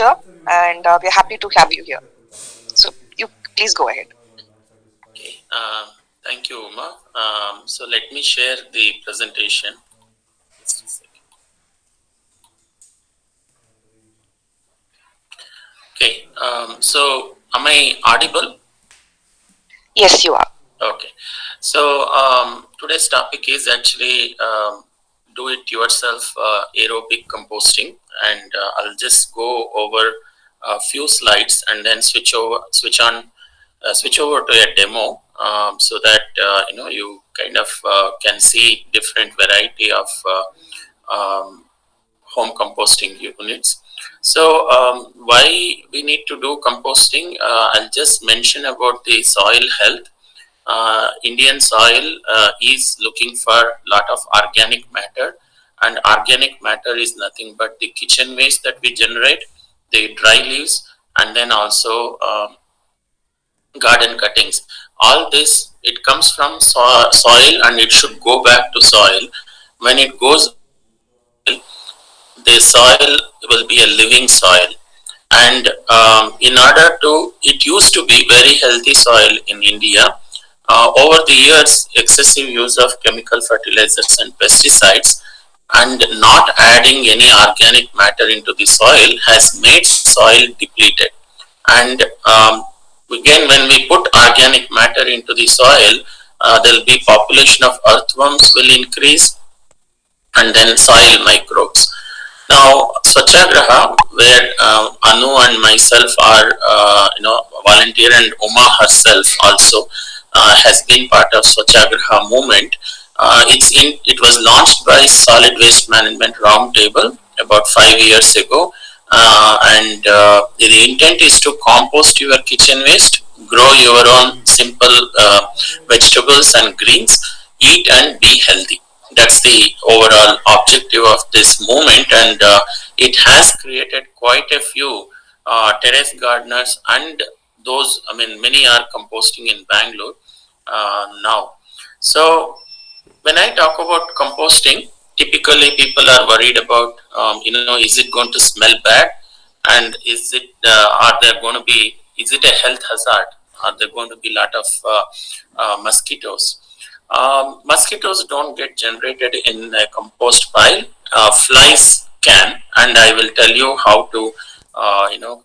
and we're happy to have you here. So you please go ahead. Okay. Thank you, Uma. So let me share the presentation. Just a second. Okay. So am I audible? Yes, you are. Okay. So today's topic is actually do it yourself aerobic composting, and I'll just go over a few slides and then switch over to a demo, so that you kind of can see different variety of home composting units. So why we need to do composting? I'll just mention about the soil health. Indian soil is looking for a lot of organic matter, and organic matter is nothing but the kitchen waste that we generate, the dry leaves, and then also garden cuttings. All this, it comes from soil, and it should go back to soil. When it goes back to soil, the soil will be a living soil. And in order to, it used to be very healthy soil in India. Over the years, excessive use of chemical fertilizers and pesticides and not adding any organic matter into the soil has made soil depleted. And again, when we put organic matter into the soil, there will be population of earthworms will increase, and then soil microbes. Now, SwachaGraha, where Anu and myself are, volunteer, and Uma herself also has been part of SwachaGraha movement. It was launched by Solid Waste Management Roundtable about 5 years ago, and the intent is to compost your kitchen waste, grow your own simple vegetables and greens, eat and be healthy. That's the overall objective of this movement, and it has created quite a few terrace gardeners, and those, I mean, many are composting in Bangalore now. So when I talk about composting, typically people are worried about, is it going to smell bad, and is it a health hazard? Are there going to be a lot of mosquitoes? Mosquitoes don't get generated in a compost pile. Flies can, and I will tell you how to,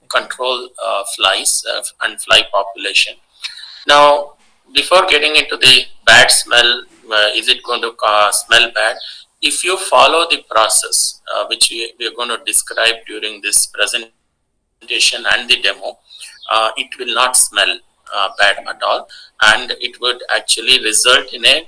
control flies and fly population. Now, before getting into the bad smell, is it going to smell bad? If you follow the process, which we are going to describe during this presentation and the demo, it will not smell bad at all, and it would actually result in a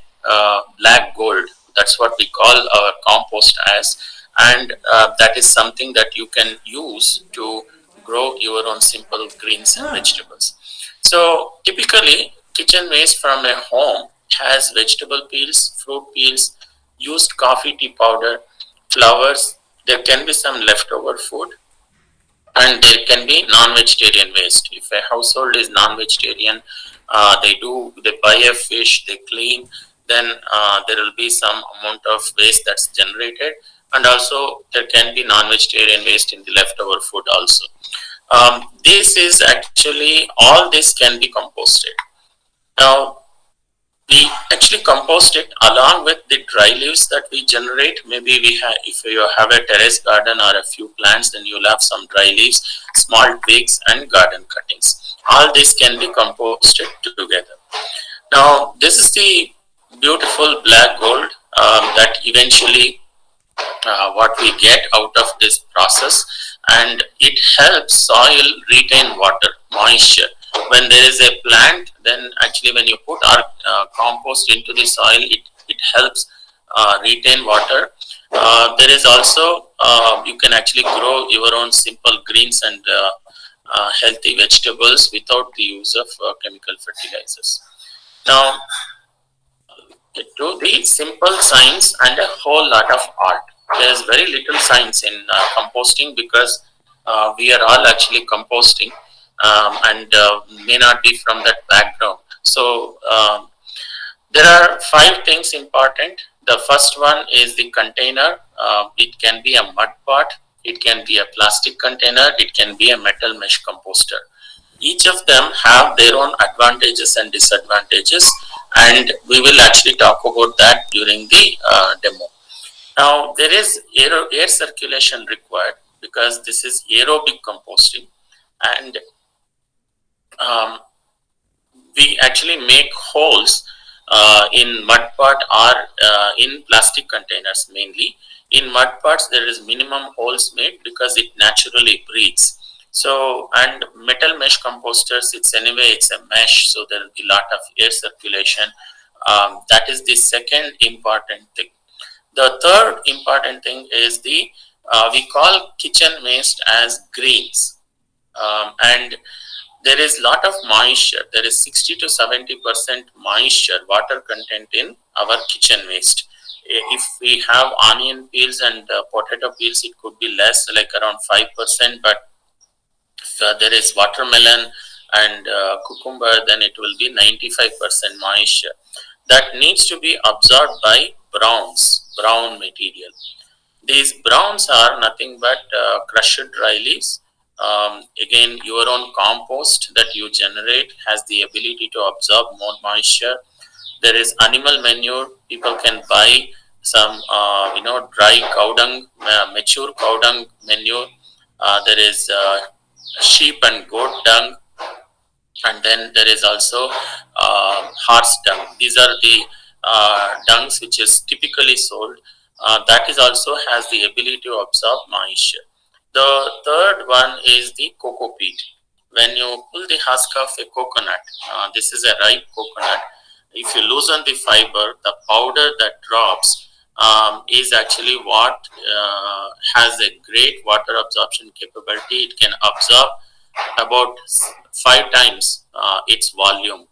black gold. That's what we call our compost as, and that is something that you can use to grow your own simple greens and vegetables. So typically, kitchen waste from a home has vegetable peels, fruit peels, used coffee tea powder, flowers. There can be some leftover food, and there can be non-vegetarian waste. If a household is non-vegetarian, they buy a fish, they clean, then there will be some amount of waste that's generated, and also there can be non-vegetarian waste in the leftover food also. This is actually, all this can be composted. Now, we actually compost it along with the dry leaves that we generate. Maybe if you have a terrace garden or a few plants, then you'll have some dry leaves, small twigs, and garden cuttings. All this can be composted together. Now, this is the beautiful black gold that eventually what we get out of this process, and it helps soil retain water, moisture. When there is a plant, then actually when you put our compost into the soil, it helps retain water. There is also, you can actually grow your own simple greens and healthy vegetables without the use of chemical fertilizers. Now, to the simple science and a whole lot of art. There is very little science in composting, because we are all actually composting, and may not be from that background. So there are 5 things important. The first one is the container. It can be a mud pot, it can be a plastic container, it can be a metal mesh composter. Each of them have their own advantages and disadvantages, and we will actually talk about that during the demo. Now, there is air circulation required because this is aerobic composting, and um, we actually make holes in mud pot or in plastic containers mainly. In mud pots, there is minimum holes made because it naturally breathes. So, and metal mesh composters, it's a mesh, so there will be a lot of air circulation. That is the second important thing. The third important thing is the we call kitchen waste as greens, and there is lot of moisture. There is 60 to 70% moisture, water content in our kitchen waste. If we have onion peels and potato peels, it could be less, like around 5%. But if there is watermelon and cucumber, then it will be 95% moisture. That needs to be absorbed by brown material. These browns are nothing but crushed dry leaves. Again, your own compost that you generate has the ability to absorb more moisture. There is animal manure. People can buy some, dry cow dung, mature cow dung manure. There is sheep and goat dung, and then there is also horse dung. These are the dungs which is typically sold. That is also has the ability to absorb moisture. The third one is the cocopeat. When you pull the husk of a coconut, this is a ripe coconut. If you loosen the fiber, the powder that drops is actually what has a great water absorption capability. It can absorb about 5 times its volume.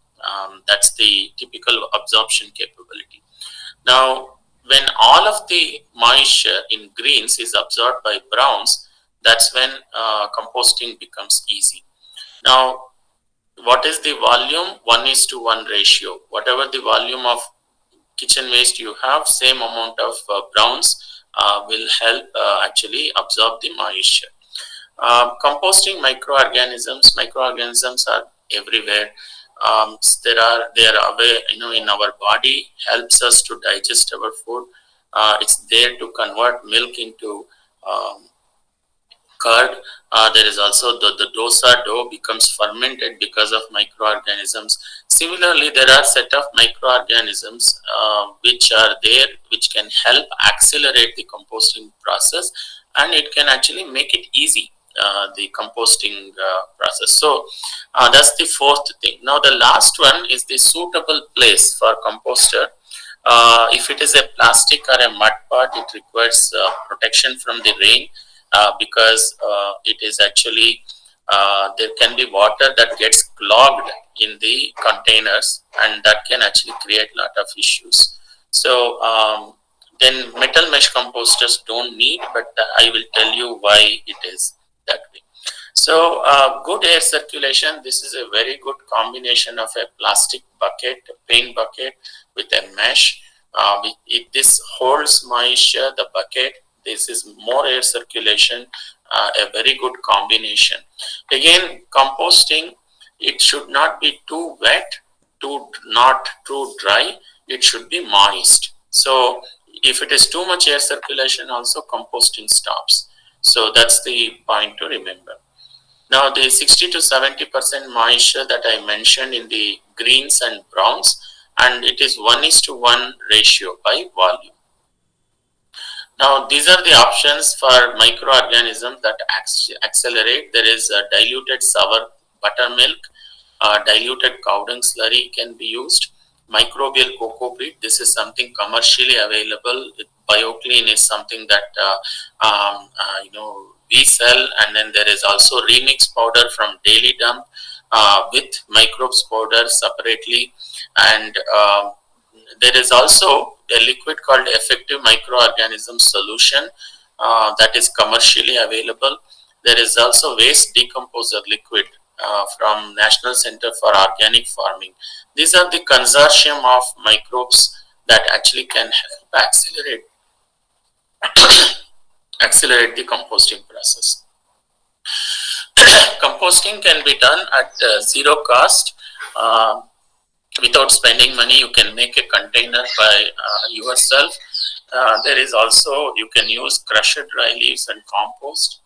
That's the typical absorption capability. Now, when all of the moisture in greens is absorbed by browns, that's when composting becomes easy. Now, what is the volume? 1:1 ratio. Whatever the volume of kitchen waste you have, same amount of browns will help actually absorb the moisture. Composting microorganisms are everywhere. They are away, in our body, helps us to digest our food. It's there to convert milk into um, curd. There is also the dosa dough becomes fermented because of microorganisms. Similarly, there are set of microorganisms which are there, which can help accelerate the composting process, and it can actually make it easy. The composting process. So that's the fourth thing. Now the last one is the suitable place for composter. If it is a plastic or a mud pot, it requires protection from the rain because it is actually there can be water that gets clogged in the containers, and that can actually create a lot of issues. So then metal mesh composters don't need, but I will tell you why it is that way. So good air circulation. This is a very good combination of a plastic bucket, a paint bucket with a mesh. This holds moisture, the bucket. This is more air circulation, a very good combination. Again, composting, it should not be too wet, not too dry. It should be moist. So if it is too much air circulation, also composting stops. So that's the point to remember. Now the 60 to 70% moisture that I mentioned in the greens and browns, and it is 1:1 ratio by volume. Now, these are the options for microorganisms that accelerate. There is a diluted sour buttermilk, diluted cow dung slurry can be used. Microbial cocopeat, this is something commercially available. BioClean is something that we sell, and then there is also remix powder from Daily Dump with microbes powder separately, and there is also a liquid called effective microorganism solution that is commercially available. There is also waste decomposer liquid from National Center for Organic Farming. These are the consortium of microbes that actually can help accelerate the composting process. Composting can be done at zero cost. Uh, Without spending money, you can make a container by yourself. There is also, you can use crushed dry leaves and compost.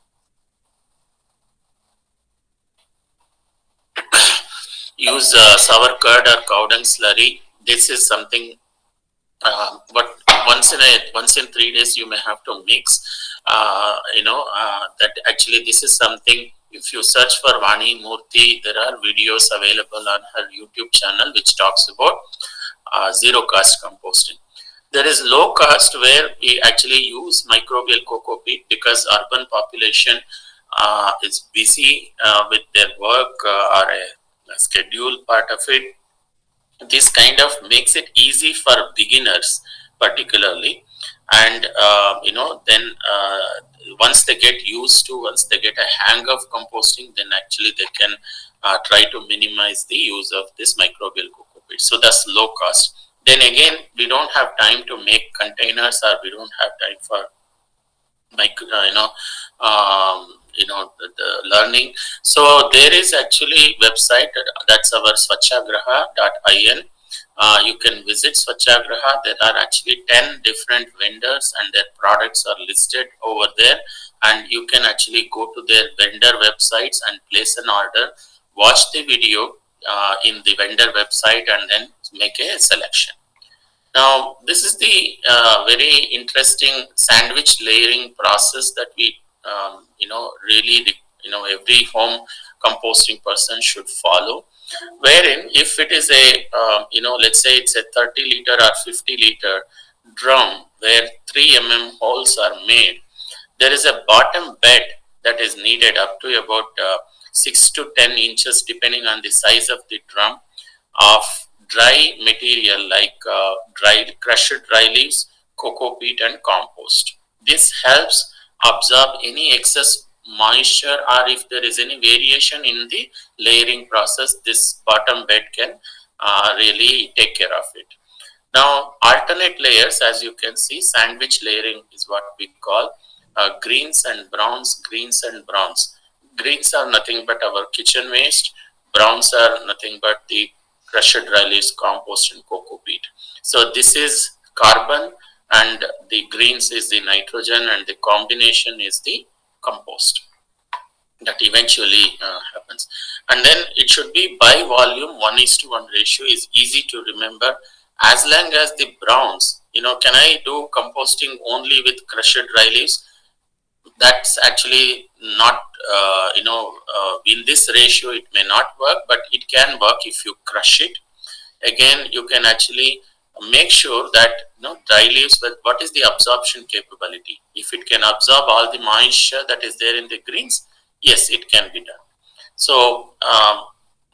Use sour curd or cow dung slurry. This is something, but once in 3 days you may have to mix. That actually this is something. If you search for Vani Murthy, there are videos available on her YouTube channel which talks about zero cost composting. There is low cost where we actually use microbial cocopeat because urban population is busy with their work or a schedule part of it. This kind of makes it easy for beginners particularly, and then once they get used to, once they get a hang of composting, then actually they can try to minimize the use of this microbial cocopeat. So that's low cost. Then again, we don't have time to make containers, or we don't have time for the learning. So there is actually website, that's our SwachaGraha.in. You can visit SwachaGraha. There are actually 10 different vendors and their products are listed over there, and you can actually go to their vendor websites and place an order, watch the video in the vendor website, and then make a selection. Now, this is the very interesting sandwich layering process that we, really, every home composting person should follow. Wherein, if it is a, let's say it's a 30 liter or 50 liter drum where 3 holes are made, there is a bottom bed that is needed up to about 6 to 10 inches, depending on the size of the drum, of dry material like crushed dry leaves, cocoa peat, and compost. This helps absorb any excess moisture, or if there is any variation in the layering process, this bottom bed can really take care of it. Now, alternate layers, as you can see, sandwich layering is what we call greens and browns, greens and browns. Greens are nothing but our kitchen waste, browns are nothing but the crushed dry leaves, compost, and cocoa peat. So this is carbon, and the greens is the nitrogen, and the combination is the compost that eventually happens. And then it should be by volume, 1:1 ratio is easy to remember. As long as the browns, can I do composting only with crushed dry leaves? That's actually not, in this ratio it may not work, but it can work if you crush it. Again, you can actually make sure that dry leaves, with what is the absorption capability. If it can absorb all the moisture that is there in the greens, yes, it can be done. So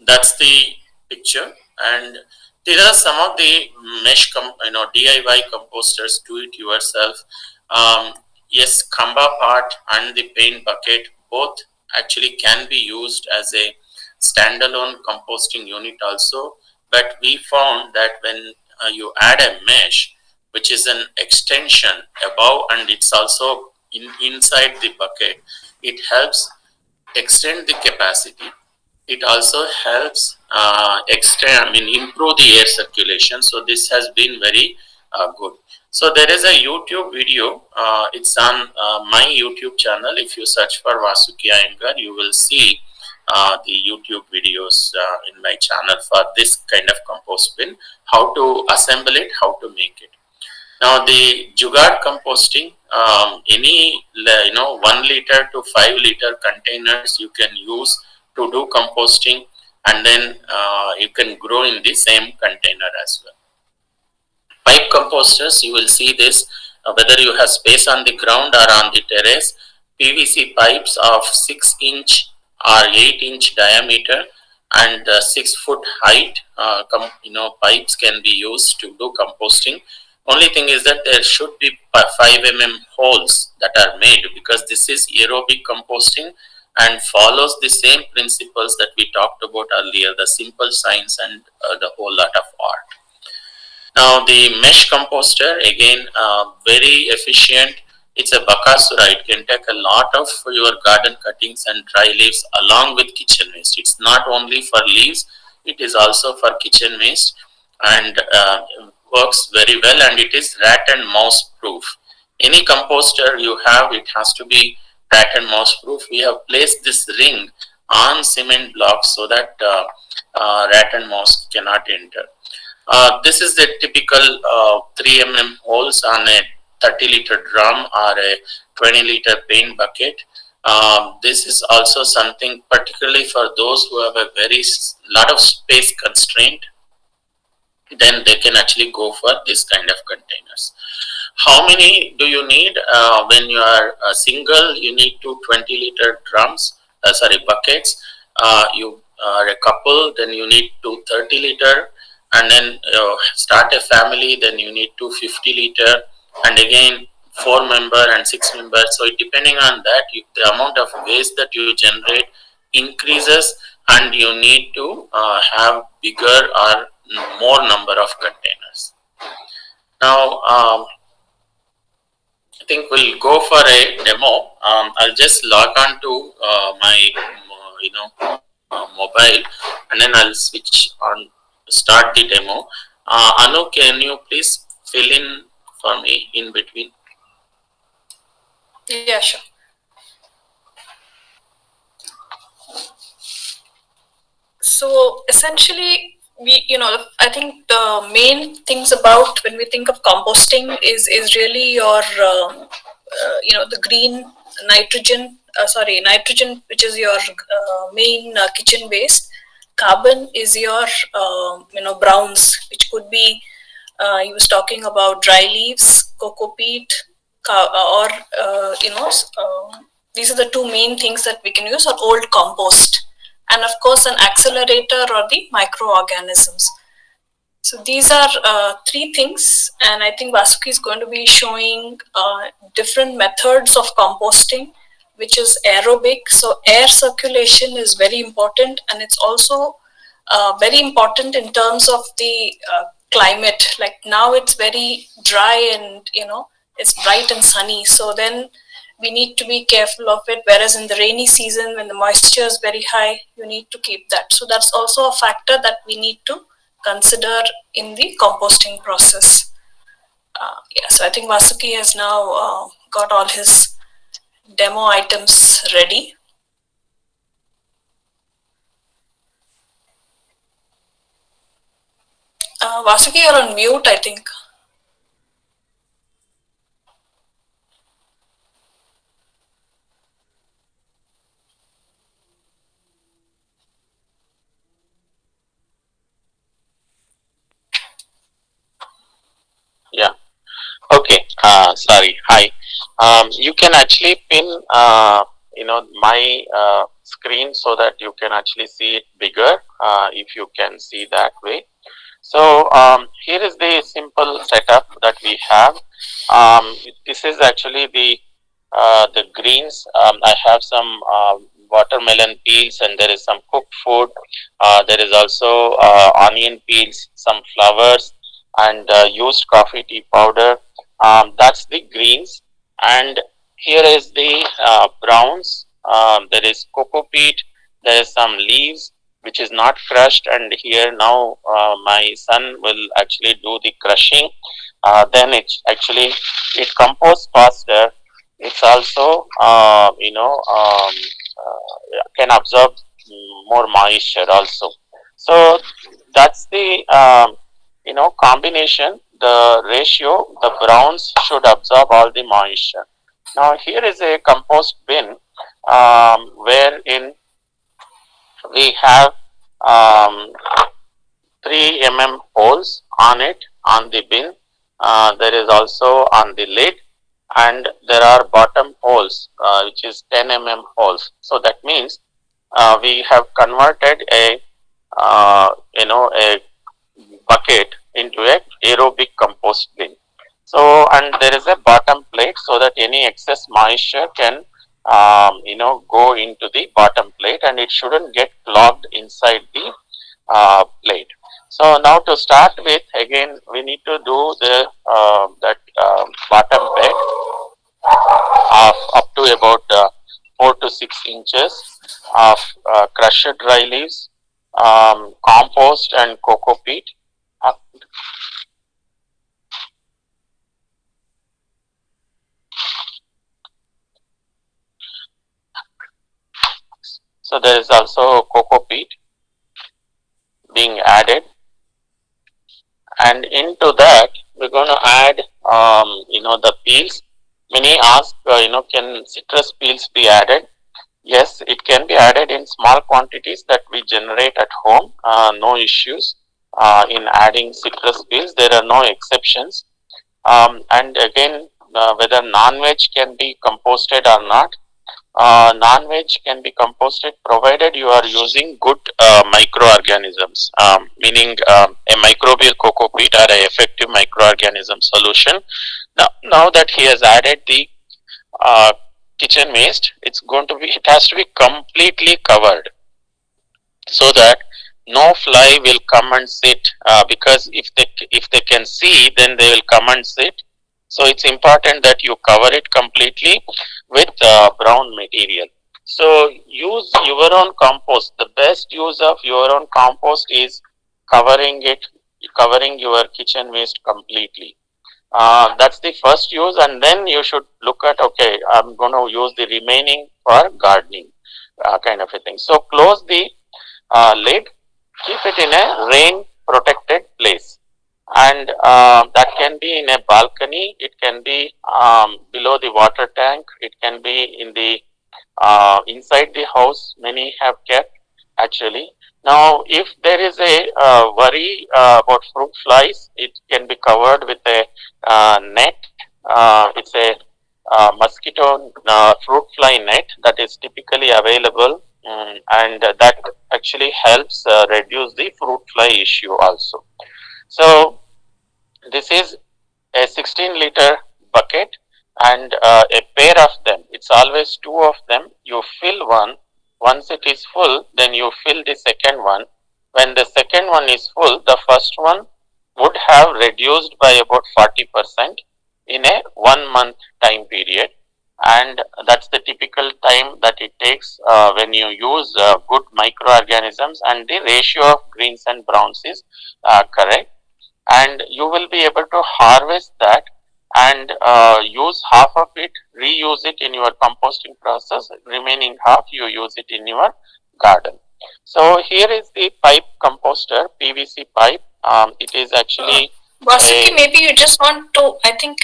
that's the picture, and these are some of the DIY composters, do it yourself. Yes, Kamba part and the paint bucket both actually can be used as a standalone composting unit also, but we found that when you add a mesh, which is an extension above, and it's also inside the bucket, it helps extend the capacity. It also helps improve the air circulation. So this has been very good. So there is a YouTube video. It's on my YouTube channel. If you search for Vasuki Iyengar, you will see the YouTube videos in my channel for this kind of compost bin, how to assemble it, how to make it. Now the Jugaad composting, any 1 liter to 5 liter containers you can use to do composting, and then you can grow in the same container as well. Pipe composters, you will see this whether you have space on the ground or on the terrace. PVC pipes of 6-inch or 8-inch diameter and 6-foot height, pipes can be used to do composting. Only thing is that there should be 5 holes that are made, because this is aerobic composting and follows the same principles that we talked about earlier, the simple science and the whole lot of art. Now the mesh composter, again very efficient, It's a bakasura. It can take a lot of your garden cuttings and dry leaves along with kitchen waste. It's not only for leaves, it is also for kitchen waste, and works very well, and it is rat and mouse proof. Any composter you have, it has to be rat and mouse proof. We have placed this ring on cement blocks so that rat and mouse cannot enter. This is the typical 3 holes on a 30-liter drum or a 20-liter paint bucket. This is also something particularly for those who have a very lot of space constraint. Then they can actually go for this kind of containers. How many do you need? When you are single, you need 2 20-liter drums, buckets. You are a couple, then you need 2 30-liter, and then start a family, then you need 2 50-liter, and again 4 member and 6 member. So depending on that, the amount of waste that you generate increases, and you need to have bigger or more number of containers. Now, I think we'll go for a demo. I'll just log on to my mobile, and then I'll switch on, start the demo. Anu, can you please fill in for me in between? Yeah, sure. So essentially, I think the main things about when we think of composting is really your, the green nitrogen, nitrogen, which is your main kitchen waste. Carbon is your, browns, which could be, he was talking about dry leaves, cocopeat, or, these are the two main things that we can use, or old compost. And of course, an accelerator or the microorganisms. So these are three things, and I think Vasuki is going to be showing different methods of composting, which is aerobic. So air circulation is very important, and it's also very important in terms of the climate. Like now it's very dry and it's bright and sunny, so then we need to be careful of it, whereas in the rainy season when the moisture is very high, you need to keep that. So that's also a factor that we need to consider in the composting process. So I think Vasuki has now got all his demo items ready. Vasuki, you're on mute, I think. Yeah. Okay. Sorry. Hi. You can actually pin, my screen so that you can actually see it bigger. If you can see that way. So here is the simple setup that we have. This is actually the greens. I have some watermelon peels, and there is some cooked food. There is also onion peels, some flowers, and used coffee tea powder. That's the greens. And here is the browns. There is cocopeat. There is some leaves which is not crushed, and here now my son will actually do the crushing. Then it composts faster. It's also can absorb more moisture also. So that's the combination, the ratio. The browns should absorb all the moisture. Now here is a compost bin wherein we have 3 holes on it, on the bin. There is also on the lid, and there are bottom holes which is 10 holes. So that means we have converted a a bucket into a aerobic compost bin. So, and there is a bottom plate so that any excess moisture can go into the bottom plate, and it shouldn't get clogged inside the plate. So now to start with, again we need to do the bottom bed. of up to about 4 to 6 inches of crushed dry leaves, compost and cocopeat. So there is also cocopeat being added, and into that we're going to add the peels. Many ask, can citrus peels be added? Yes, it can be added in small quantities that we generate at home. No issues in adding citrus peels. There are no exceptions. And again, whether non-veg can be composted or not. Non-veg can be composted provided you are using good microorganisms, meaning a microbial cocopeat or a effective microorganism solution. Now that he has added the kitchen waste, it has to be completely covered so that no fly will come and sit, because if they can see, then they will come and sit. So it's important that you cover it completely with brown material. So use your own compost. The best use of your own compost is covering your kitchen waste completely. That's the first use, and then you should look at, okay, I'm going to use the remaining for gardening, kind of a thing. So close the lid, keep it in a rain protected place, and that can be in a balcony, it can be below the water tank, it can be in the inside the house. Many have kept, actually. Now if there is a worry about fruit flies, it can be covered with a net. It's a mosquito fruit fly net that is typically available, and that actually helps reduce the fruit fly issue also. So this is a 16-liter bucket and a pair of them. It's always two of them. You fill one. Once it is full, then you fill the second one. When the second one is full, the first one would have reduced by about 40% in a 1 month time period, and that's the typical time that it takes when you use good microorganisms and the ratio of greens and browns is correct, and you will be able to harvest that and use half of it, reuse it in your composting process. Remaining half you use it in your garden. So here is the pipe composter, PVC pipe. It is actually Vasuki, maybe you just want to, I think,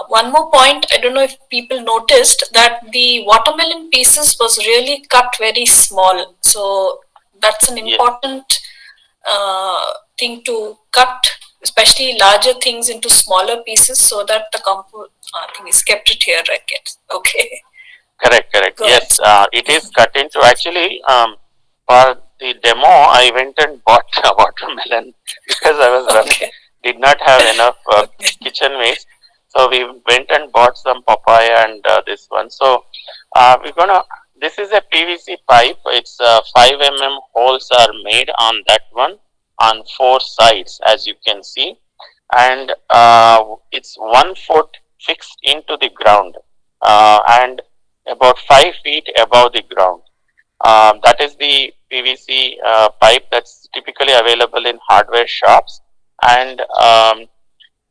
one more point. I don't know if people noticed that the watermelon pieces was really cut very small. So that's an important thing to cut, especially larger things into smaller pieces, so that the compost thing is kept it here, I guess. Okay. Correct. Yes, it is cut into, actually, for the demo, I went and bought a watermelon because I was running, did not have enough kitchen waste. So we went and bought some papaya and this one. So this is a PVC pipe. It's 5 mm holes are made on that one on 4 sides, as you can see. And it's 1 foot fixed into the ground and about 5 feet above the ground. That is the PVC pipe that's typically available in hardware shops, and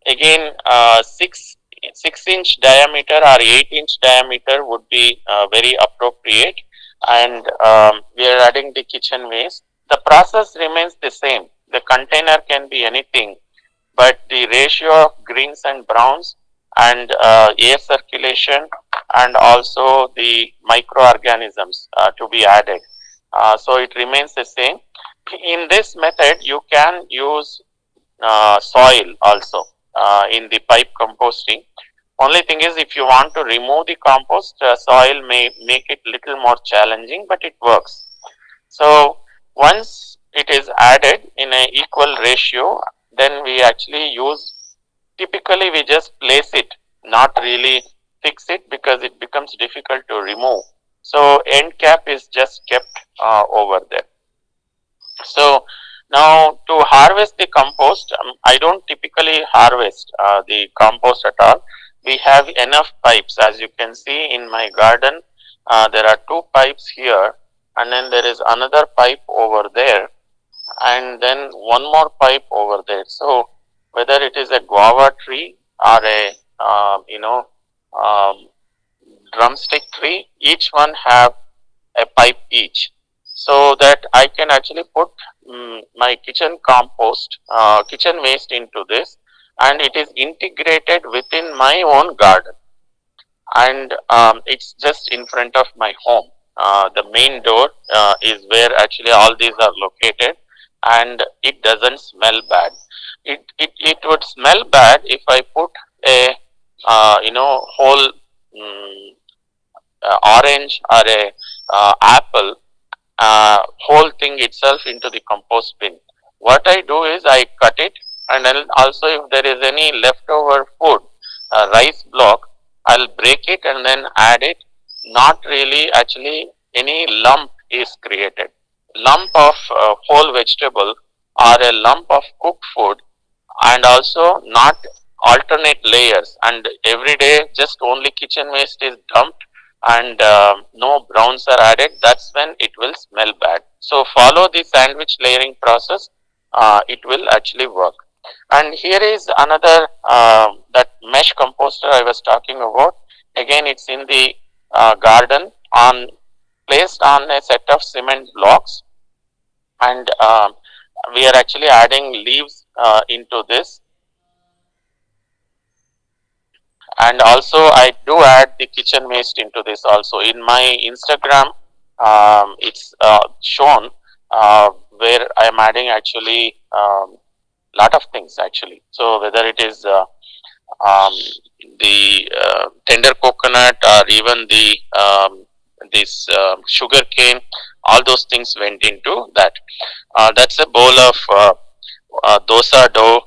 again 6-inch diameter or 8-inch diameter would be very appropriate, and we are adding the kitchen waste. The process remains the same. The container can be anything, but the ratio of greens and browns and air circulation and also the microorganisms to be added. So it remains the same. In this method, you can use soil also in the pipe composting. Only thing is, if you want to remove the compost, soil may make it little more challenging, but it works. So once it is added in an equal ratio, then we actually use, typically we just place it, not really fix it, because it becomes difficult to remove. So end cap is just kept over there. So now to harvest the compost, I don't typically harvest the compost at all. we have enough pipes. As you can see in my garden, there are two pipes here, and then there is another pipe over there, and then one more pipe over there. So whether it is a guava tree or a um, drumstick tree, each one have a pipe each, so that I can actually put my kitchen compost, kitchen waste into this, and it is integrated within my own garden, and it's just in front of my home. The main door is where actually all these are located, and it doesn't smell bad. It would smell bad if I put a whole mm, orange or a apple, whole thing itself into the compost bin. What I do is I cut it, and then also if there is any leftover food, rice block, I'll break it and then add it. Not really, actually, any lump is created. Lump of whole vegetable or a lump of cooked food, and also not alternate layers, and every day just only kitchen waste is dumped, and no browns are added, that's when it will smell bad. So follow the sandwich layering process, it will actually work. And here is another that mesh composter I was talking about. Again, it's in the garden, on placed on a set of cement blocks, and we are actually adding leaves into this, and also I do add the kitchen waste into this also. In my Instagram, it's shown where I am adding actually lot of things actually. So whether it is um, the tender coconut, or even the this sugar cane, all those things went into that. That's a bowl of dosa dough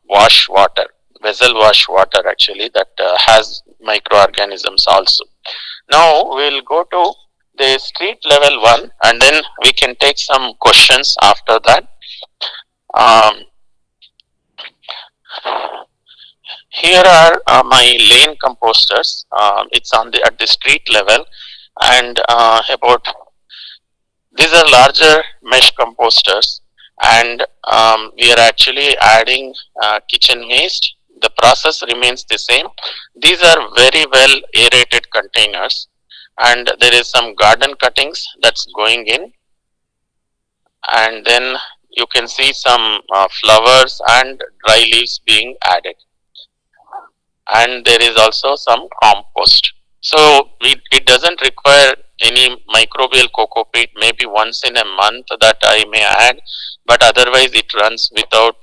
wash water, vessel wash water actually, that has microorganisms also. Now we'll go to the street level one, and then we can take some questions after that. Um, Here are my lane composters. It's on the at the street level, and about these are larger mesh composters, and we are actually adding kitchen waste. The process remains the same. These are very well aerated containers, and there is some garden cuttings that's going in, and then you can see some flowers and dry leaves being added, and there is also some compost. So it doesn't require any microbial cocopeat, maybe once in a month that I may add, but otherwise it runs without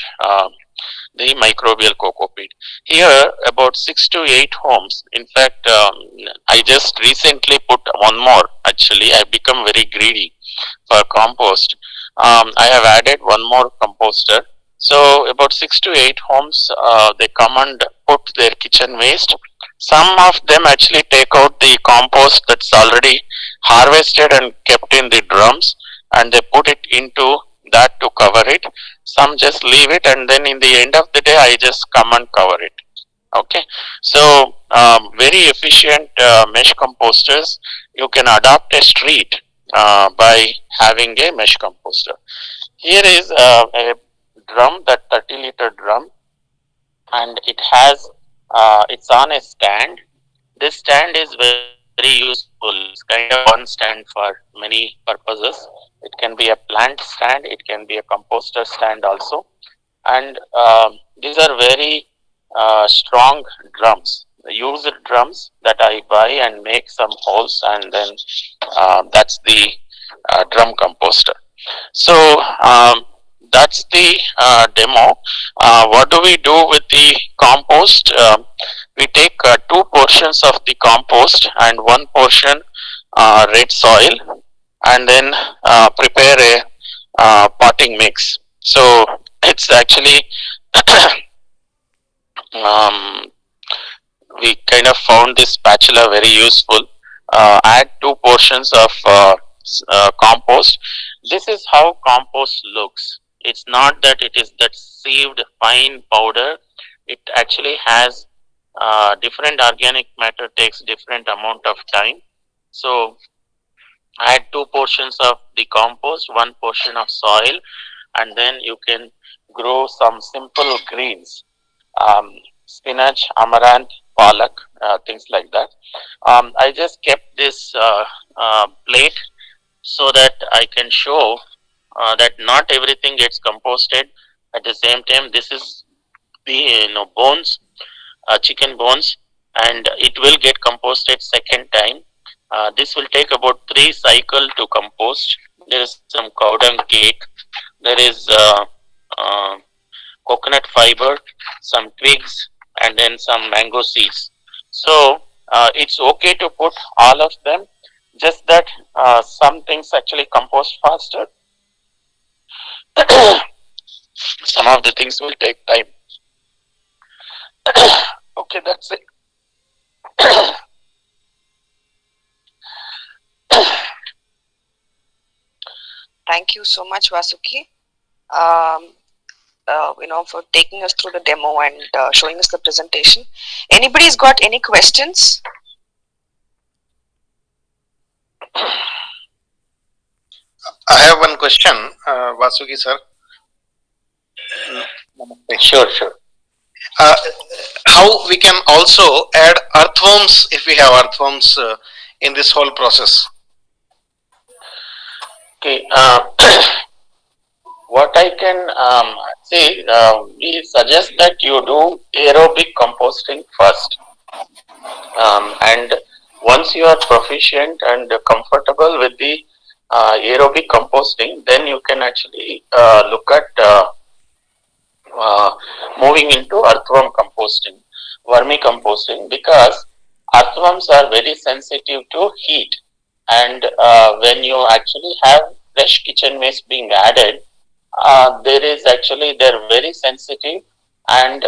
the microbial cocopeat. Here, about 6 to 8 homes. In fact, I just recently put one more. Actually, I've become very greedy for compost. I have added one more composter. So about 6 to 8 homes, they come and put their kitchen waste. Some of them actually take out the compost that's already harvested and kept in the drums, and they put it into that to cover it. Some just leave it, and then in the end of the day, I just come and cover it. Okay, so very efficient mesh composters. You can adopt a street by having a mesh composter. Here is a drum, that 30-liter drum, and it has it's on a stand. This stand is very useful. It's kind of one stand for many purposes. It can be a plant stand, it can be a composter stand also, and these are very strong drums, used drums that I buy and make some holes, and then that's the drum composter. So that's the demo. What do we do with the compost? We take two portions of the compost and one portion red soil, and then prepare a potting mix. So it's actually um, we kind of found this spatula very useful. Add two portions of compost. This is how compost looks. It's not that it is that sieved fine powder. It actually has different organic matter takes different amount of time. So add 2 portions of the compost, 1 portion of soil, and then you can grow some simple greens, um, spinach, amaranth, palak, things like that. I just kept this plate so that I can show that not everything gets composted at the same time. This is the bones, chicken bones, and it will get composted second time. This will take about 3 cycles to compost. There is some cow dung cake. There is coconut fiber, some twigs, and then some mango seeds. So it's okay to put all of them. Just that some things actually compost faster. Some of the things will take time. Okay, that's it. Thank you so much, Vasuki, for taking us through the demo and showing us the presentation. Anybody's got any questions? I have one question, Vasuki sir. Sure. How we can also add earthworms if we have earthworms in this whole process? Okay. What I can say, we suggest that you do aerobic composting first. And once you are proficient and comfortable with the aerobic composting, then you can actually look at moving into earthworm composting, vermicomposting, because earthworms are very sensitive to heat. And when you actually have fresh kitchen waste being added, they're very sensitive, and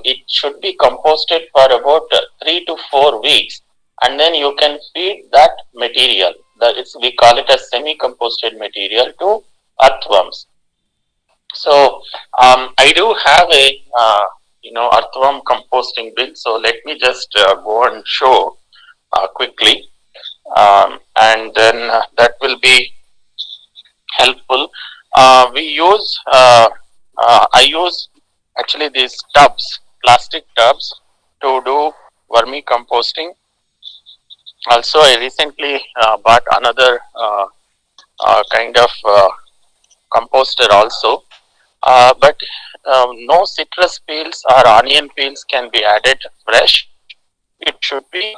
it should be composted for about 3 to 4 weeks, and then you can feed that material. We call it a semi-composted material to earthworms. So I do have a earthworm composting bin. So let me just go and show quickly, and then that will be helpful. I use actually these tubs, plastic tubs, to do vermicomposting. Also, I recently bought another kind of composter also, but no citrus peels or onion peels can be added fresh. It should be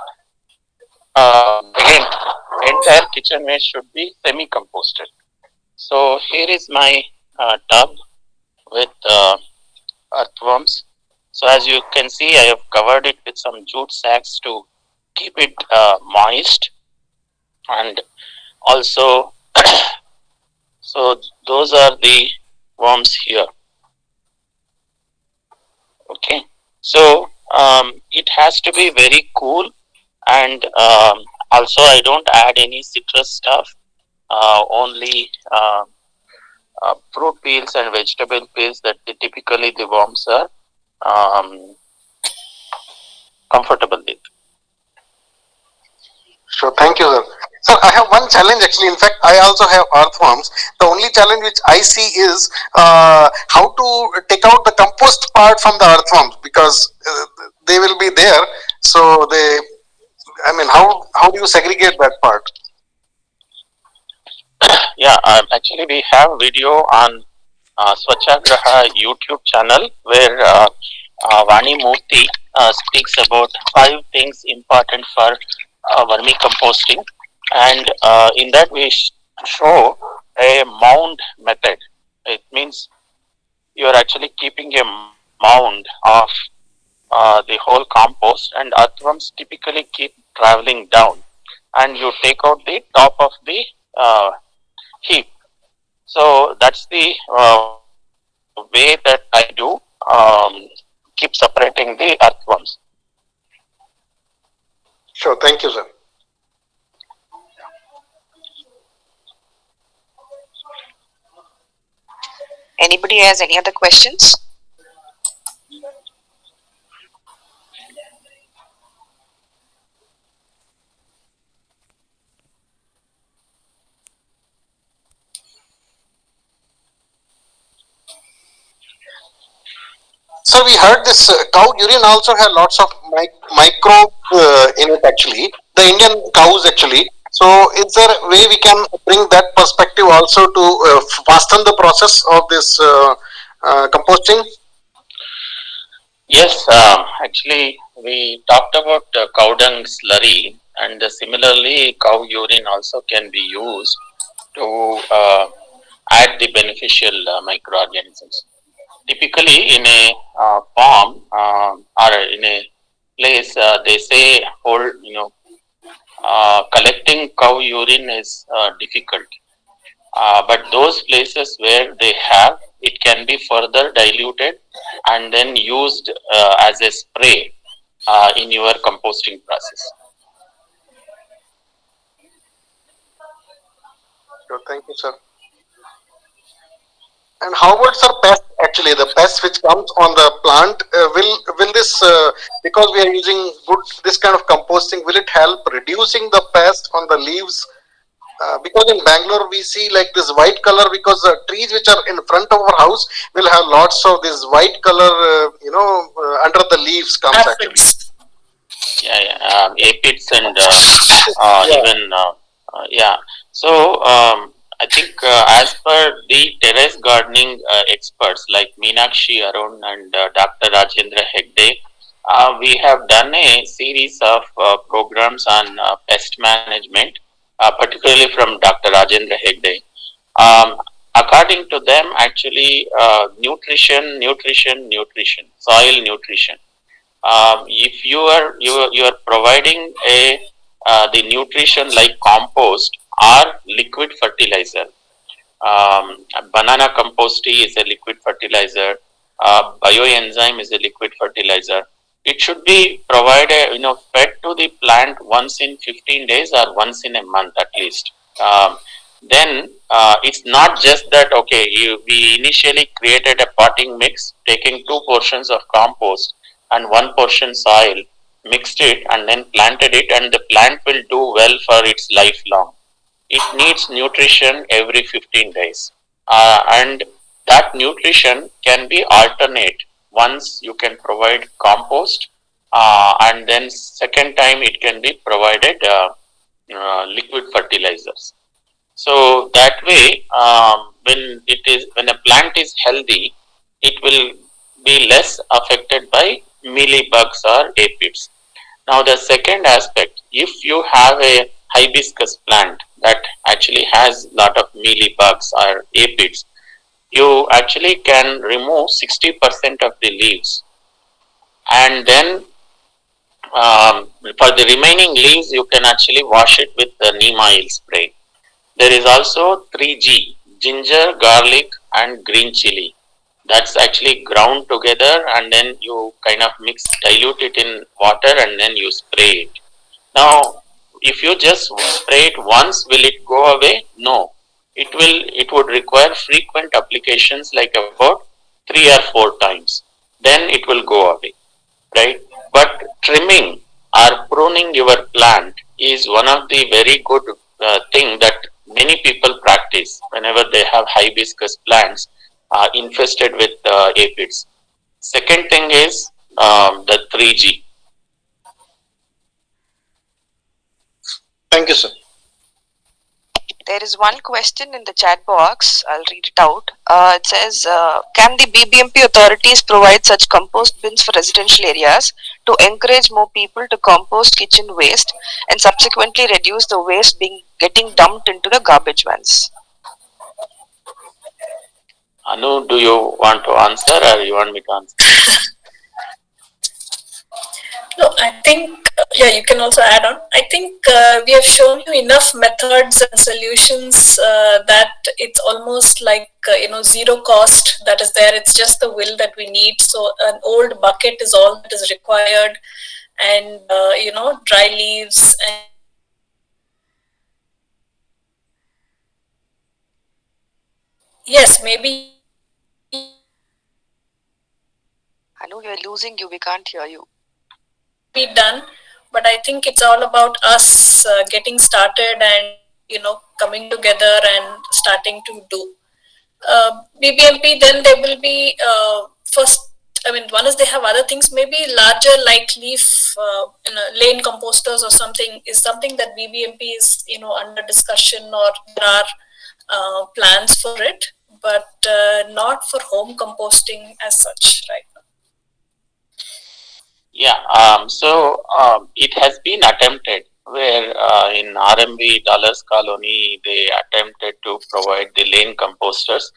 again, entire kitchen waste should be semi-composted. So here is my tub with earthworms. So as you can see, I have covered it with some jute sacks to keep it moist, and also so those are the worms here. Okay, so it has to be very cool, and also I don't add any citrus stuff, only fruit peels and vegetable peels that typically the worms are comfortable with. Sure, thank you, sir. Sir, I have one challenge actually. In fact, I also have earthworms. The only challenge which I see is how to take out the compost part from the earthworms, because they will be there. So how do you segregate that part? Yeah, actually we have video on SwachaGraha YouTube channel where Vani Murthy speaks about 5 things important for vermicomposting, and in that we show a mound method. It means you are actually keeping a mound of the whole compost, and earthworms typically keep traveling down, and you take out the top of the heap. So that's the way that I do keep separating the earthworms. Sure, thank you, sir. Anybody has any other questions? sir, we heard this cow urine also has lots of microbes in it actually. The Indian cows actually. So, is there a way we can bring that perspective also to fasten the process of this composting? Yes, actually, we talked about cow dung slurry, and similarly, cow urine also can be used to add the beneficial microorganisms. Typically, in a farm or in a place, they say hold, collecting cow urine is difficult. But those places where they have, it can be further diluted and then used as a spray in your composting process. So, thank you, sir. And how about sir pest? Actually, the pest which comes on the plant will this because we are using good this kind of composting, will it help reducing the pest on the leaves? Because in Bangalore we see like this white color because the trees which are in front of our house will have lots of this white color, under the leaves comes actually. Aphids. Aphids and Yeah. even yeah. So I think as per the terrace gardening experts like Meenakshi Arun and Dr. Rajendra Hegde, we have done a series of programs on pest management, particularly from Dr. Rajendra Hegde. Um, According to them, actually, nutrition, soil nutrition. If you are providing a the nutrition like compost or liquid fertilizer, banana compost tea is a liquid fertilizer, bioenzyme is a liquid fertilizer. It should be provided, fed to the plant once in 15 days or once in a month at least. Then it's not just that, okay, we initially created a potting mix, taking 2 portions of compost and 1 portion soil, mixed it and then planted it, and the plant will do well for its lifelong. It needs nutrition every 15 days. And that nutrition can be alternate. Once you can provide compost, and then second time it can be provided liquid fertilizers. So that way, when a plant is healthy, it will be less affected by mealybugs or aphids. Now the second aspect, if you have a hibiscus plant that actually has lot of mealybugs or aphids, you actually can remove 60% of the leaves, and then for the remaining leaves you can actually wash it with the neem oil spray. There is also 3G, ginger, garlic, and green chili. That's actually ground together, and then you kind of dilute it in water, and then you spray it. Now, if you just spray it once, will it go away? No. It would require frequent applications like about 3 or 4 times. Then it will go away, right? But trimming or pruning your plant is one of the very good thing that many people practice whenever they have hibiscus plants infested with aphids. Second thing is the 3G. Thank you, sir. There is one question in the chat box. I'll read it out. It says, can the Bbmp authorities provide such compost bins for residential areas to encourage more people to compost kitchen waste and subsequently reduce the waste getting dumped into the garbage vans? Anu, do you want to answer or you want me to answer? No, I think, you can also add on. I think we have shown you enough methods and solutions that it's almost like, zero cost that is there. It's just the will that we need. So an old bucket is all that is required, and, dry leaves and yes, maybe I know we are losing you. We can't hear you. be done, but I think it's all about us getting started and coming together and starting to do. Bbmp, then there will be first I mean, one is they have other things, maybe larger like leaf, lane composters or something is something that Bbmp is, under discussion, or there are plans for it, but not for home composting as such right now. Yeah, it has been attempted where in RMB Dollars Colony they attempted to provide the lane composters,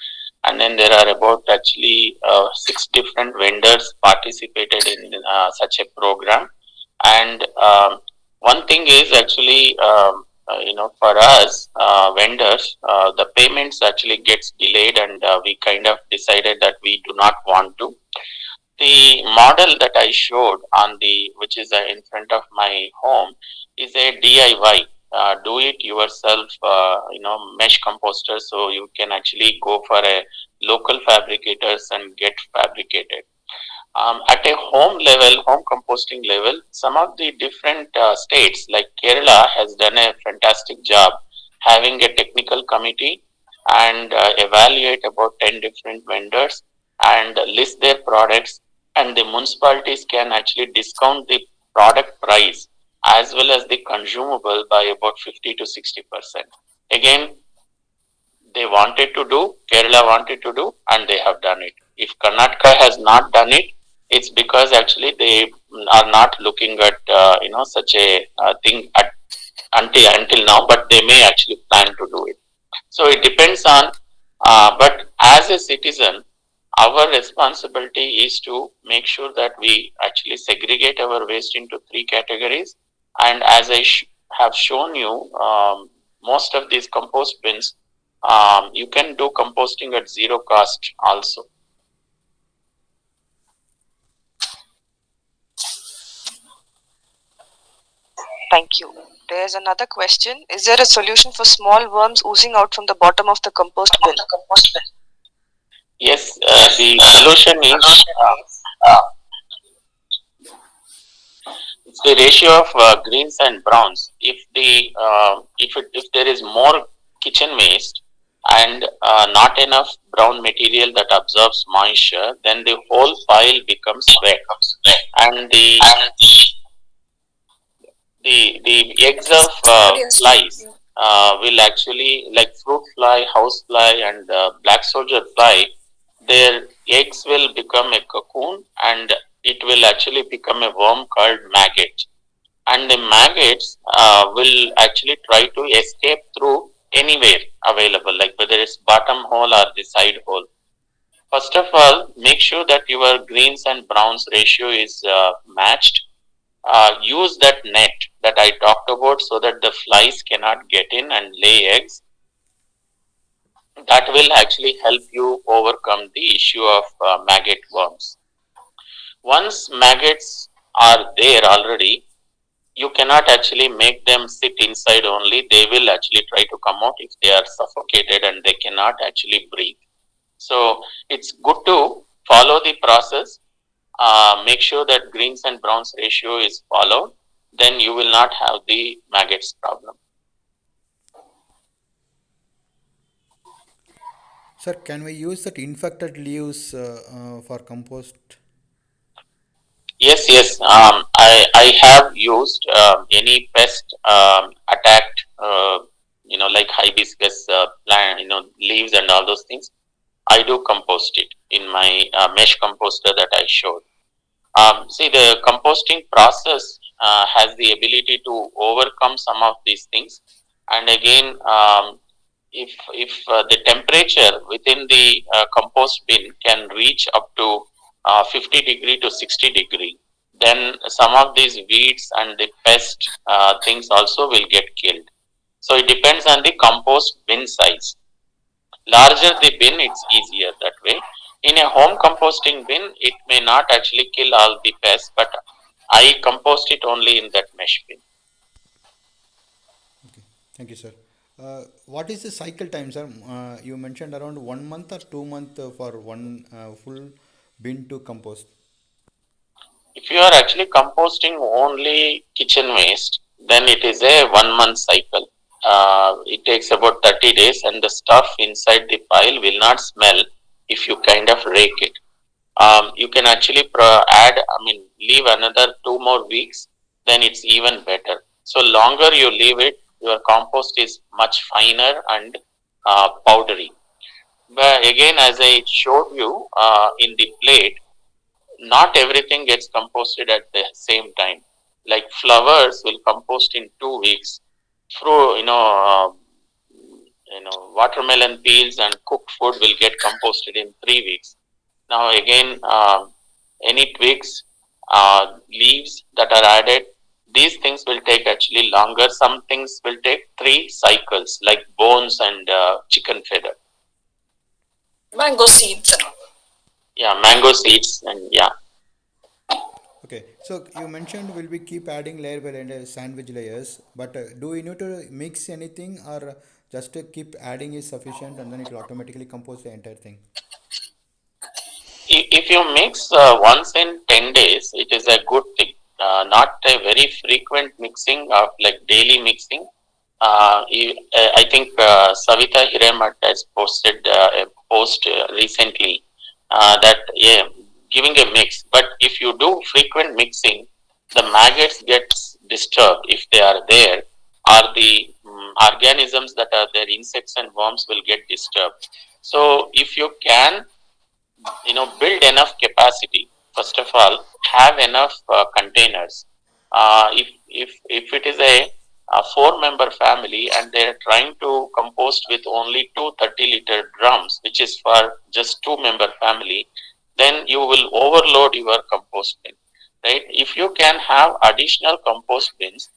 and then there are about actually 6 different vendors participated in such a program. And one thing is actually for us vendors, the payments actually gets delayed, and we kind of decided that we do not want to. The model that I showed on the, which is in front of my home, is a DIY, do it yourself, mesh composter. So you can actually go for a local fabricators and get fabricated. At a home composting level, some of the different states like Kerala has done a fantastic job having a technical committee and evaluate about 10 different vendors and list their products, and the municipalities can actually discount the product price as well as the consumable by about 50 to 60%. Again, they wanted to do, Kerala wanted to do, and they have done it. If Karnataka has not done it, it's because actually they are not looking at such a thing until now, but they may actually plan to do it. So it depends on, but as a citizen, our responsibility is to make sure that we actually segregate our waste into 3 categories. And as I have shown you, most of these compost bins, you can do composting at zero cost also. Thank you. There's another question. Is there a solution for small worms oozing out from the bottom of the compost bin? Yes, the solution is it's the ratio of greens and browns. If there is more kitchen waste and not enough brown material that absorbs moisture, then the whole pile becomes wet, and the eggs of flies will actually, like fruit fly, house fly, and black soldier fly, their eggs will become a cocoon, and it will actually become a worm called maggot. And the maggots will actually try to escape through anywhere available, like whether it's bottom hole or the side hole. First of all, make sure that your greens and browns ratio is matched. Use that net that I talked about so that the flies cannot get in and lay eggs. That will actually help you overcome the issue of maggot worms. Once maggots are there already, you cannot actually make them sit inside only. They will actually try to come out if they are suffocated and they cannot actually breathe. So it's good to follow the process. Make sure that greens and browns ratio is followed. Then you will not have the maggots problem. Sir, can we use that infected leaves for compost? Yes. I have used any pest attacked, like hibiscus plant, leaves and all those things. I do compost it in my mesh composter that I showed. See, the composting process has the ability to overcome some of these things. And again, if the temperature within the compost bin can reach up to 50 degree to 60 degree, then some of these weeds and the pest things also will get killed. So it depends on the compost bin size. Larger the bin, it's easier that way. In a home composting bin, it may not actually kill all the pests, but I compost it only in that mesh bin. Okay, thank you, sir. What is the cycle time, sir? You mentioned around 1 month or 2 month for one full bin to compost. If you are actually composting only kitchen waste, then it is a 1 month cycle. It takes about 30 days, and the stuff inside the pile will not smell if you kind of rake it. You can actually add, leave another 2 more weeks, then it's even better. So longer you leave it, your compost is much finer and powdery. But again, as I showed you in the plate, not everything gets composted at the same time. Like flowers will compost in 2 weeks. Through watermelon peels and cooked food will get composted in 3 weeks. Now again, any twigs, leaves that are added, these things will take actually longer. Some things will take 3 cycles, like bones and chicken feather. Mango seeds and all. Yeah, mango seeds and yeah. Okay, so you mentioned will we keep adding layer by layer sandwich layers, but do we need to mix anything or just to keep adding is sufficient and then it will automatically compose the entire thing? If you mix once in 10 days, it is a good thing. Not a very frequent mixing of like daily mixing. I think Savita Hiremat has posted a post recently that yeah, giving a mix. But if you do frequent mixing, the maggots gets disturbed if they are there, or the organisms that are there, insects and worms will get disturbed. So if you can, build enough capacity. First of all, have enough containers. If it is a 4-member family and they are trying to compost with only 2 30-liter drums, which is for just 2-member family, then you will overload your compost bin, right? If you can have additional compost bins,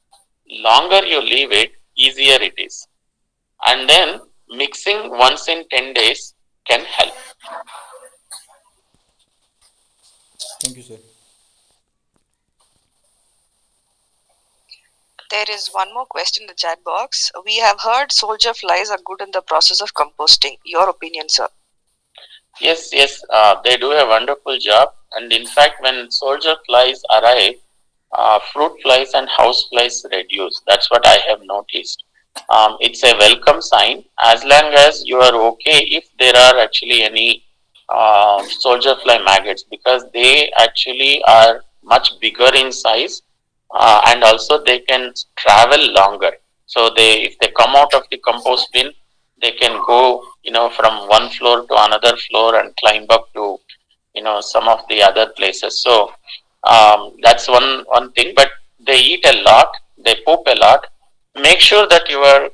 longer you leave it, easier it is. And then mixing once in 10 days can help. Thank you, sir. There is one more question in the chat box. We have heard soldier flies are good in the process of composting. Your opinion, sir? Yes, they do a wonderful job. And in fact, when soldier flies arrive, fruit flies and house flies reduce. That's what I have noticed. It's a welcome sign as long as you are okay if there are actually any soldier fly maggots, because they actually are much bigger in size, and also they can travel longer. So if they come out of the compost bin, they can go from one floor to another floor and climb up to some of the other places. So that's one thing. But they eat a lot, they poop a lot. Make sure that your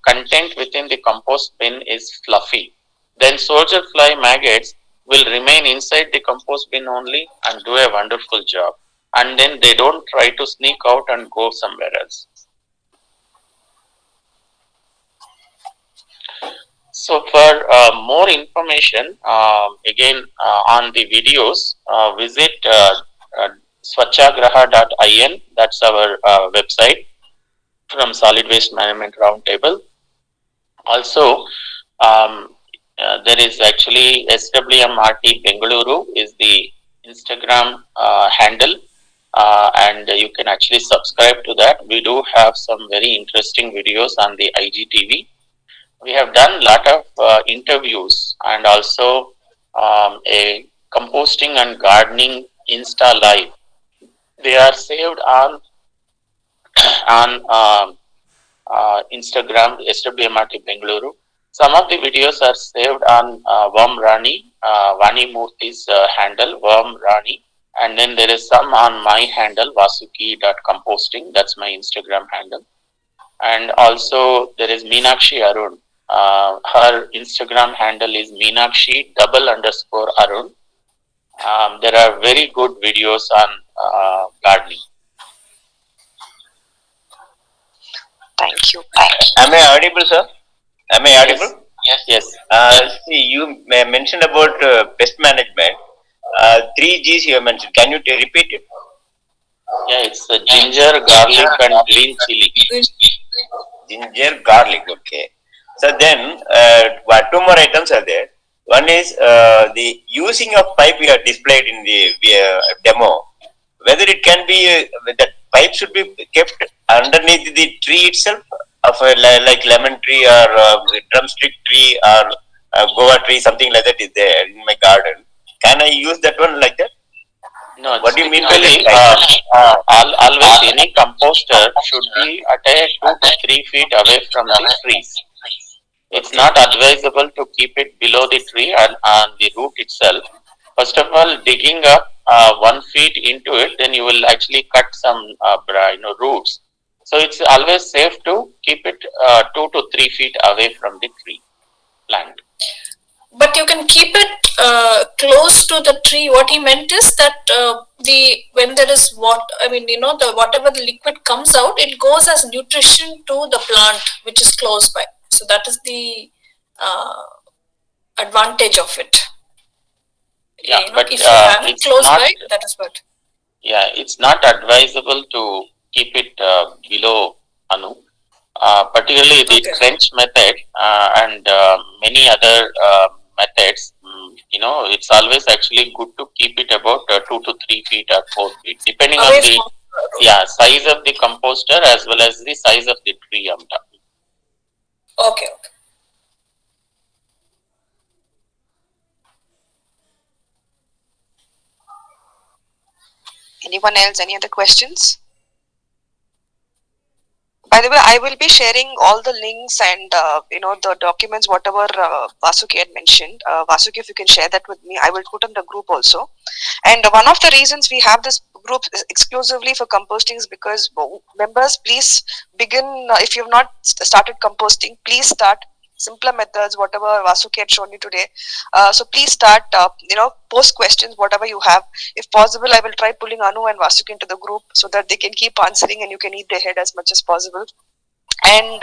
content within the compost bin is fluffy. Then soldier fly maggots will remain inside the compost bin only and do a wonderful job. And then they don't try to sneak out and go somewhere else. So for more information, again on the videos, visit SwachaGraha.in. That's our website from Solid Waste Management Roundtable. Also, there is actually SWMRT Bangalore is the Instagram handle, and you can actually subscribe to that. We do have some very interesting videos on the IGTV. We have done a lot of interviews and also a composting and gardening Insta Live. They are saved on Instagram, SWMRT Bangalore. Some of the videos are saved on Worm Rani, Vani Murthy's handle, Worm Rani. And then there is some on my handle, Vasuki.composting. That's my Instagram handle. And also there is Meenakshi Arun. Her Instagram handle is Meenakshi_Arun. There are very good videos on gardening. Thank you. Am I audible, sir? Am I audible? Yes. See, you mentioned about pest management. 3 Gs you mentioned. Can you repeat it? Yeah, it's ginger, garlic, and green chili. Ginger, garlic. Okay. So then, 2 more items are there. One is the using of pipe we are displayed in the demo. Whether it can be that pipe should be kept underneath the tree itself, of like lemon tree or drumstick tree or guava tree, something like that is there in my garden. Can I use that one like that? No, What do you mean by typically, that? always any composter should be at a 2 to 3 feet away from the trees. It's not advisable to keep it below the tree and the root itself. First of all, digging up 1 feet into it, then you will actually cut some roots. So it's always safe to keep it 2 to 3 feet away from the tree plant. But you can keep it close to the tree. What he meant is that when there is the whatever the liquid comes out, it goes as nutrition to the plant which is close by. So that is the advantage of it. Yeah, but if you have it close not, by, that is good. Yeah, it's not advisable to keep it below Anu. Particularly the trench method and many other methods, it's always actually good to keep it about 2 to 3 feet or 4 feet, depending on the size of the composter as well as the size of the tree I'm talking. Okay. Anyone else? Any other questions? By the way, I will be sharing all the links and the documents, whatever Vasuki had mentioned. Vasuki, if you can share that with me, I will put in the group also. And one of the reasons we have this group exclusively for composting is because members, please begin. If you have not started composting, please start. Simpler methods, whatever Vasuki had shown you today. So please start, post questions, whatever you have. If possible, I will try pulling Anu and Vasuki into the group so that they can keep answering and you can eat their head as much as possible. And,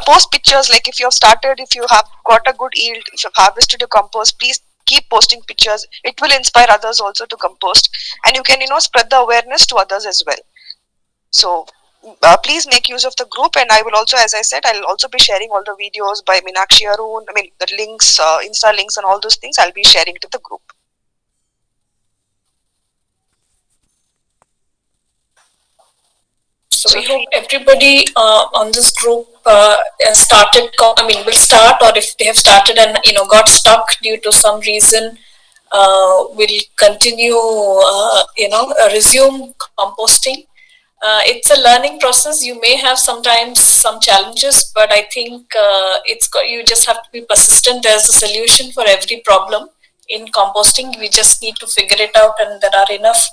post pictures, like if you have started, if you have got a good yield, if you have harvested your compost, please keep posting pictures. It will inspire others also to compost. And you can, spread the awareness to others as well. So, please make use of the group, and I will also, as I said, I'll also be sharing all the videos by Meenakshi Arun, the links, Insta links and all those things I'll be sharing to the group. So we hope everybody on this group will start, or if they have started and got stuck due to some reason, will continue, resume composting. It's a learning process. You may have sometimes some challenges, but I think you just have to be persistent. There's a solution for every problem in composting. We just need to figure it out, and there are enough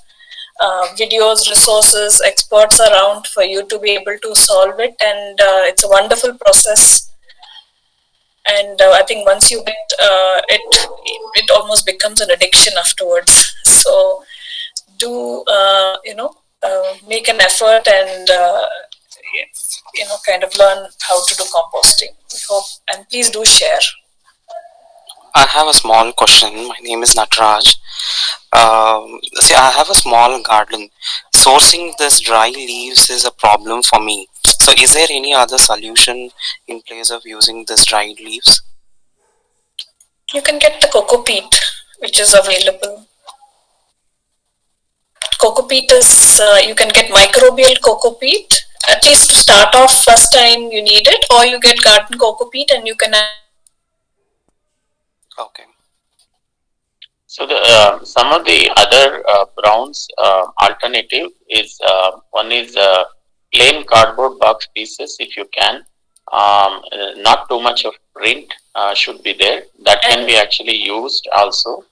videos, resources, experts around for you to be able to solve it. And it's a wonderful process. And I think once you get it almost becomes an addiction afterwards. So do make an effort and kind of learn how to do composting. We hope, and please do share. I have a small question. My name is Nataraj. I have a small garden. Sourcing this dry leaves is a problem for me. So is there any other solution in place of using this dried leaves? You can get the Cocopeat, which is available. Cocopeat is, you can get microbial Cocopeat. At least to start off, first time you need it, or you get garden Cocopeat and you can. Okay. So some of the other browns alternative is one is plain cardboard box pieces if you can. Not too much of print should be there. That can be actually used also.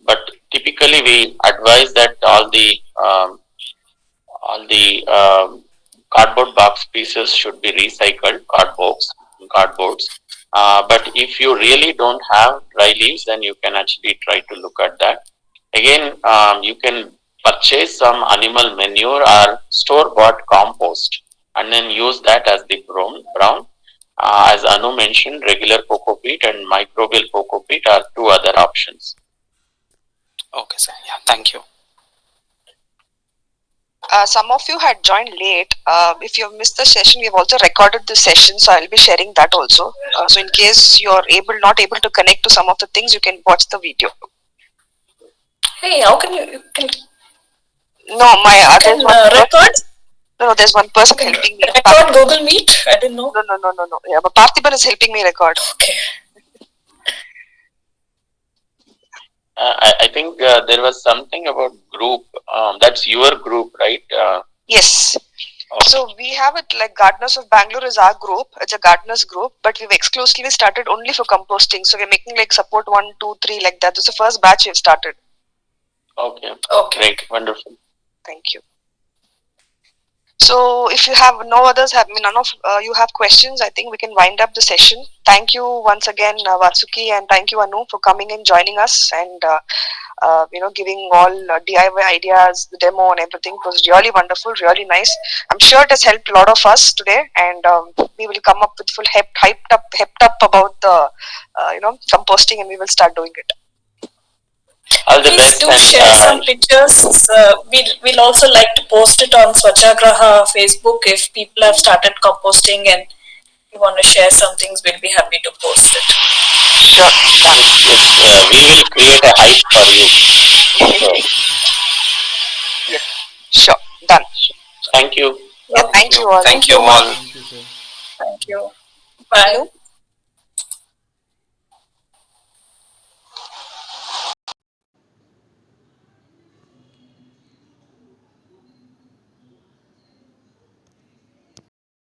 But typically we advise that all the cardboard box pieces should be recycled, cardboards. But if you really don't have dry leaves, then you can actually try to look at that. Again, you can purchase some animal manure or store-bought compost and then use that as the brown. As Anu mentioned, regular Cocopeat and microbial Cocopeat are two other options. Okay, sir. Yeah, thank you. Some of you had joined late. If you have missed the session, we have also recorded the session, so I'll be sharing that also. So in case you're not able to connect to some of the things, you can watch the video. Hey, how can you can? No, my other record. No, there's one person helping me. Record Google Meet. I didn't know. No. Yeah, but Parthiban is helping me record. Okay. I think there was something about group. That's your group, right? Yes. Okay. So we have it like Gardeners of Bangalore is our group. It's a gardeners group, but we've exclusively started only for composting. So we're making like support 1, 2, 3 like that. This is the first batch we've started. Okay. Okay. Great. Wonderful. Thank you. So if you have no others, none of you have questions, I think we can wind up the session. Thank you once again, Vasuki, and thank you, Anu, for coming and joining us and giving all DIY ideas, the demo, and everything. It was really wonderful, really nice. I'm sure it has helped a lot of us today, and we will come up with full hyped up about the composting, and we will start doing it. All the Please best. do And, share some pictures. We'll also like to post it on SwachaGraha Facebook if people have started composting and you want to share some things. We'll be happy to post it. Sure, done. yes, we will create a hype for you. So, Yes, sure, done. thank you. Yeah, thank you all. Thank you all. Thank you, sir. Thank you. Bye. Hello?